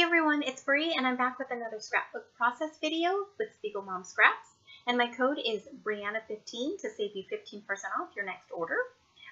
everyone, it's Bree and I'm back with another scrapbook process video with SpiegelMom Scraps, and my code is Brianna15 to save you 15% off your next order.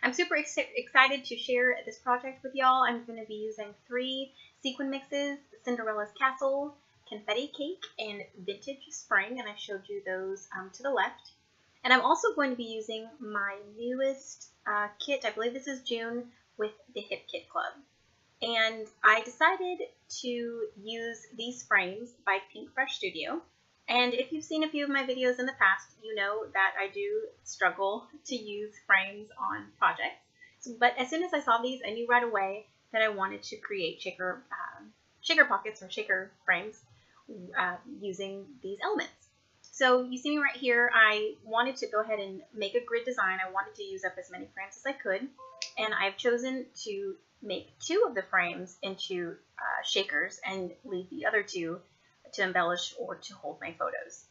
I'm super excited to share this project with y'all. I'm going to be using 3 sequin mixes: Cinderella's Castle, Confetti Cake, and Vintage Spring, and I showed you those to the left. And I'm also going to be using my newest kit, I believe this is June, with the Hip Kit Club. And I decided to use these frames by Pink Fresh Studio. And if you've seen a few of my videos in the past, you know that I do struggle to use frames on projects. But as soon as I saw these, I knew right away that I wanted to create shaker pockets or shaker frames using these elements. So you see me right here. I wanted to go ahead and make a grid design. I wanted to use up as many frames as I could. And I've chosen to make 2 of the frames into shakers and leave the other 2 to embellish or to hold my photos.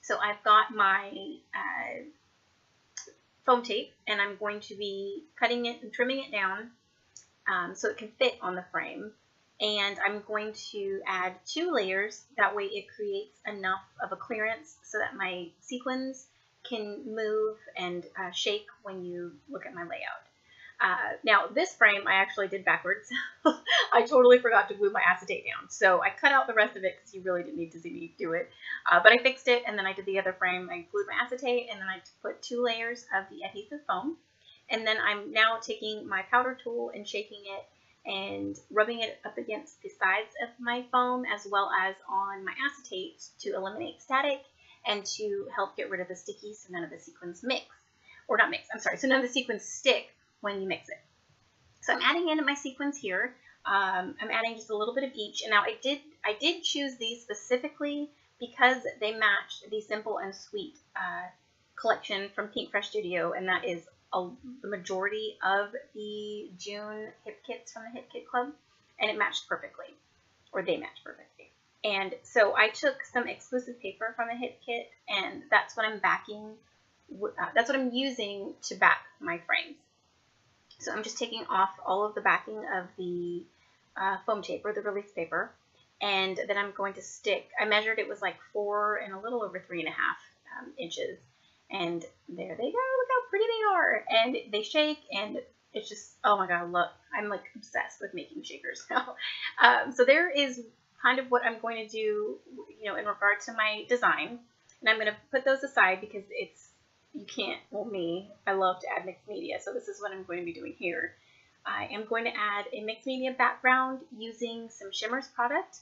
So I've got my foam tape, and I'm going to be cutting it and trimming it down so it can fit on the frame. And I'm going to add 2 layers. That way it creates enough of a clearance so that my sequins can move and shake when you look at my layout. Now this frame I actually did backwards. I totally forgot to glue my acetate down, so I cut out the rest of it because you really didn't need to see me do it. But I fixed it, and then I did the other frame. I glued my acetate, and then I put 2 layers of the adhesive foam. And then I'm now taking my powder tool and shaking it and rubbing it up against the sides of my foam as well as on my acetate to eliminate static and to help get rid of the sticky so none of the sequins mix. Or not mix, I'm sorry, so none of the sequins stick when you mix it. So I'm adding in my sequins here. I'm adding just a little bit of each. And now I did choose these specifically because they match the Simple and Sweet collection from Pink Fresh Studio, and that is the majority of the June hip kits from the Hip Kit Club, and it matched perfectly, or they matched perfectly. And so I took some exclusive paper from the Hip Kit, and that's what I'm backing. That's what I'm using to back my frames. So I'm just taking off all of the backing of the foam tape or the release paper, and then I'm going to stick. I measured it was like 4 and a little over 3.5 inches, and there they go. Look how pretty they are, and they shake, and it's just, oh my god, look! I'm like obsessed with making shakers now. So there is kind of what I'm going to do, you know, in regard to my design, and I'm going to put those aside because it's. You can't, well, I love to add mixed media, so this is what I'm going to be doing here. I am going to add a mixed media background using some Shimmers product,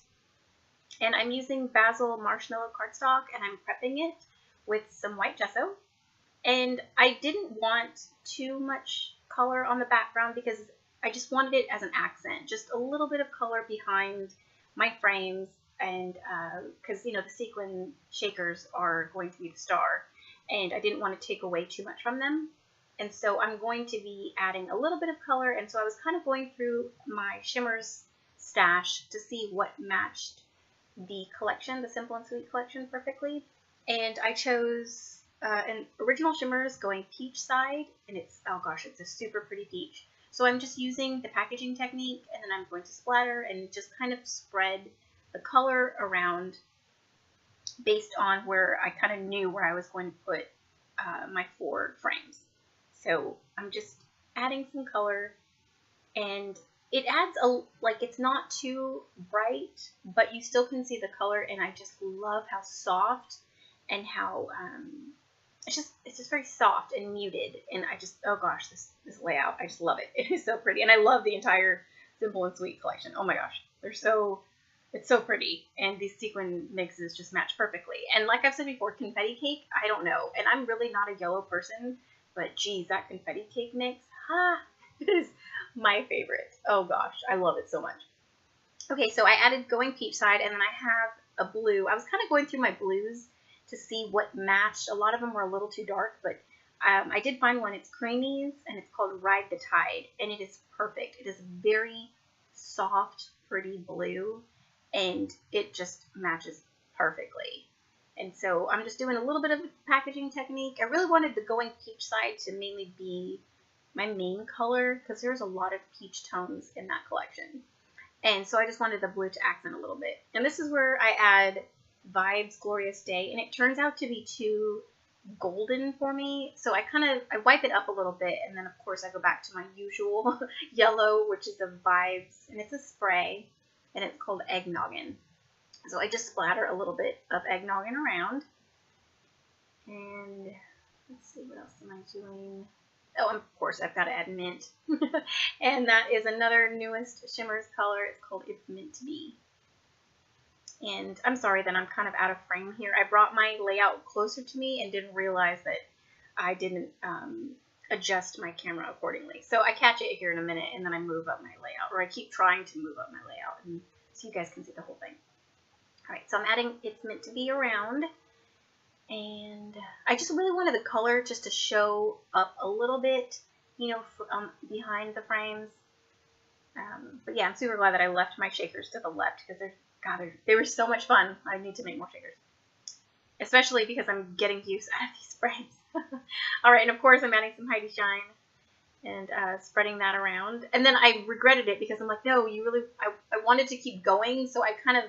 and I'm using Basil Marshmallow cardstock, and I'm prepping it with some white gesso. And I didn't want too much color on the background because I just wanted it as an accent, just a little bit of color behind my frames, and because, you know, the sequin shakers are going to be the star. And I didn't want to take away too much from them. And so I'm going to be adding a little bit of color. And so I was kind of going through my Shimmers stash to see what matched the collection, the Simple and Sweet collection, perfectly. And I chose an original Shimmers going peach side. And it's, oh gosh, it's a super pretty peach. So I'm just using the packaging technique, and then I'm going to splatter and just kind of spread the color around based on where I kind of knew where I was going to put my 4 frames. So I'm just adding some color, and it adds like, it's not too bright, but you still can see the color, and I just love how soft and how it's just very soft and muted, and I just, oh gosh, this layout, I just love it. It is so pretty, and I love the entire Simple and Sweet collection. Oh my gosh, it's so pretty, and these sequin mixes just match perfectly. And like I've said before, confetti cake, I don't know, and I'm really not a yellow person, but geez, that confetti cake mix, is my favorite. Oh gosh, I love it so much. Okay, so I added going peach side, and then I have a blue. I was kind of going through my blues to see what matched. A lot of them were a little too dark, but I did find one. It's Creamies, and it's called Ride the Tide, and it is perfect. It is very soft, pretty blue, and it just matches perfectly. And so I'm just doing a little bit of packaging technique. I really wanted the going peach side to mainly be my main color because there's a lot of peach tones in that collection. And so I just wanted the blue to accent a little bit. And this is where I add Vibes Glorious Day, and it turns out to be too golden for me. So I wipe it up a little bit, and then of course I go back to my usual yellow, which is the Vibes, and it's a spray, and it's called Eggnoggin. So I just splatter a little bit of Eggnoggin around. And let's see, what else am I doing? Oh, and of course I've got to add mint. And that is another newest Shimmers color. It's called It's Meant to Be. And I'm sorry that I'm kind of out of frame here. I brought my layout closer to me and didn't realize that I didn't adjust my camera accordingly. So I catch it here in a minute, and then I move up my layout, or I keep trying to move up my layout, and so you guys can see the whole thing. All right, so I'm adding It's Meant to Be around, and I just really wanted the color just to show up a little bit, you know, behind the frames. But yeah, I'm super glad that I left my shakers to the left, because they were so much fun. I need to make more shakers, especially because I'm getting use out of these frames. All right, and of course I'm adding some Heidi Shine and spreading that around. And then I regretted it because I'm like, no, I wanted to keep going, so I kind of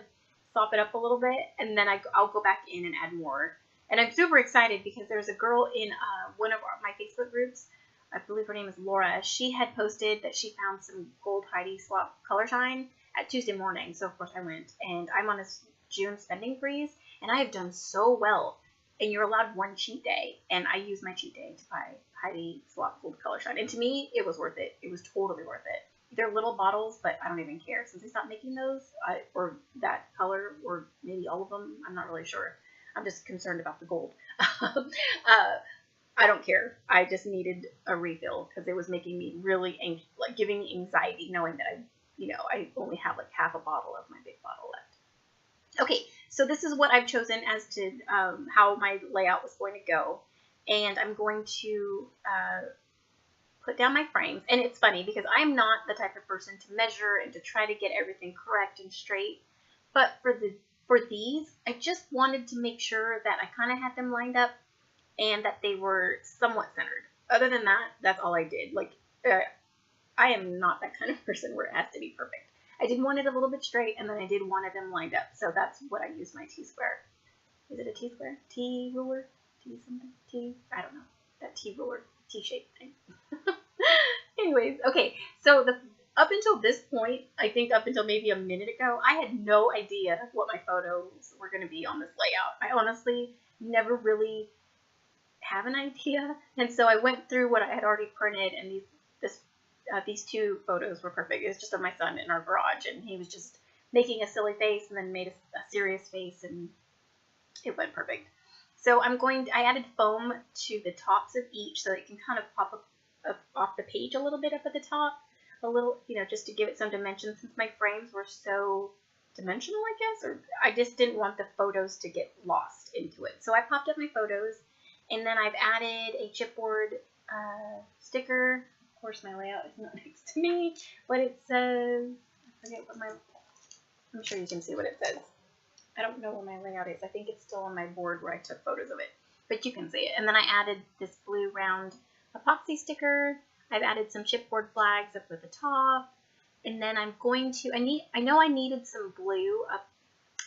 sop it up a little bit, and then I'll go back in and add more. And I'm super excited because there's a girl in one of my Facebook groups, I believe her name is Laura. She had posted that she found some gold Heidi Swap color shine at Tuesday morning. So of course I went, and I'm on a June spending freeze, and I have done so well. And you're allowed one cheat day, and I used my cheat day to buy Heidi Swap gold color shine. And to me, it was worth it. It was totally worth it. They're little bottles, but I don't even care. Since they stopped making those, or that color, or maybe all of them, I'm not really sure. I'm just concerned about the gold. I don't care. I just needed a refill because it was making me really giving me anxiety knowing that I only have like half a bottle of my big bottle left. Okay, so this is what I've chosen as to how my layout was going to go, and I'm going to put down my frames. And it's funny because I'm not the type of person to measure and to try to get everything correct and straight, but for these, I just wanted to make sure that I kind of had them lined up and that they were somewhat centered. Other than that, that's all I did. Like, I am not that kind of person where it has to be perfect. I did want it a little bit straight, and then I did want them lined up. So that's what I used my T-square. Is it a T-square? T-ruler? T-something? T? I don't know. That T-ruler, T-shaped thing. Anyways, okay. So up until this point, I think up until maybe a minute ago, I had no idea what my photos were going to be on this layout. I honestly never really have an idea. And so I went through what I had already printed, and these two photos were perfect. It was just of my son in our garage, and he was just making a silly face and then made a serious face, and it went perfect. So I added foam to the tops of each so that it can kind of pop up off the page a little bit up at the top, a little, just to give it some dimension, since my frames were so dimensional, I guess, or I just didn't want the photos to get lost into it. So I popped up my photos, and then I've added a chipboard sticker. Of course, my layout is not next to me, but it says, I forget what I'm sure you can see what it says. I don't know where my layout is. I think it's still on my board where I took photos of it, but you can see it. And then I added this blue round epoxy sticker. I've added some chipboard flags up at the top, and then I'm going to, I know I needed some blue up,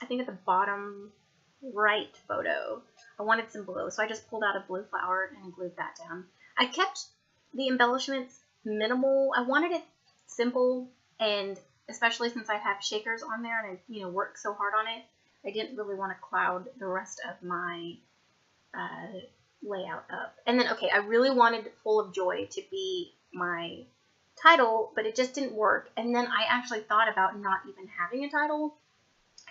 I think at the bottom right photo. I wanted some blue, so I just pulled out a blue flower and glued that down. I kept the embellishments minimal. I wanted it simple, and especially since I have shakers on there and I worked so hard on it, I didn't really want to cloud the rest of my layout up. And then, okay, I really wanted Full of Joy to be my title, but it just didn't work. And then I actually thought about not even having a title,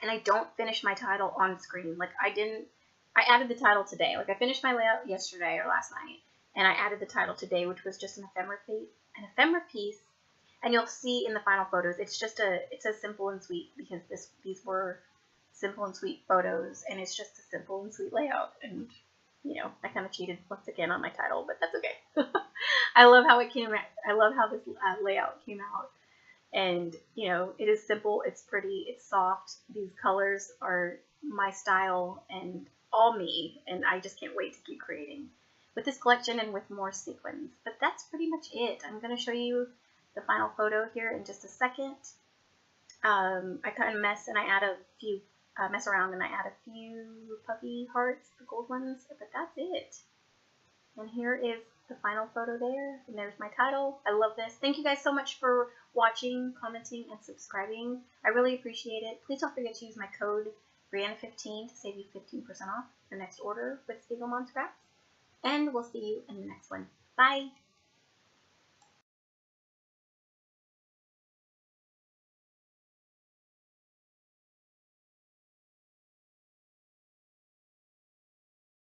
and I don't finish my title on screen. Like, I added the title today. Like, I finished my layout yesterday or last night, and I added the title today, which was just an ephemera piece. And you'll see in the final photos, it says simple and sweet, because these were simple and sweet photos, and it's just a simple and sweet layout. And I kind of cheated once again on my title, but that's okay. I love how it came out. I love how this layout came out. And, it is simple, it's pretty, it's soft. These colors are my style and all me, and I just can't wait to keep creating with this collection and with more sequins. But that's pretty much it. I'm going to show you the final photo here in just a second. I kind of mess and I add a few, mess around and I add a few puffy hearts, the gold ones, but that's it. And here is the final photo there, and there's my title. I love this. Thank you guys so much for watching, commenting, and subscribing. I really appreciate it. Please don't forget to use my code Brianna15 to save you 15% off your next order with SpiegelMom Scraps. And we'll see you in the next one. Bye!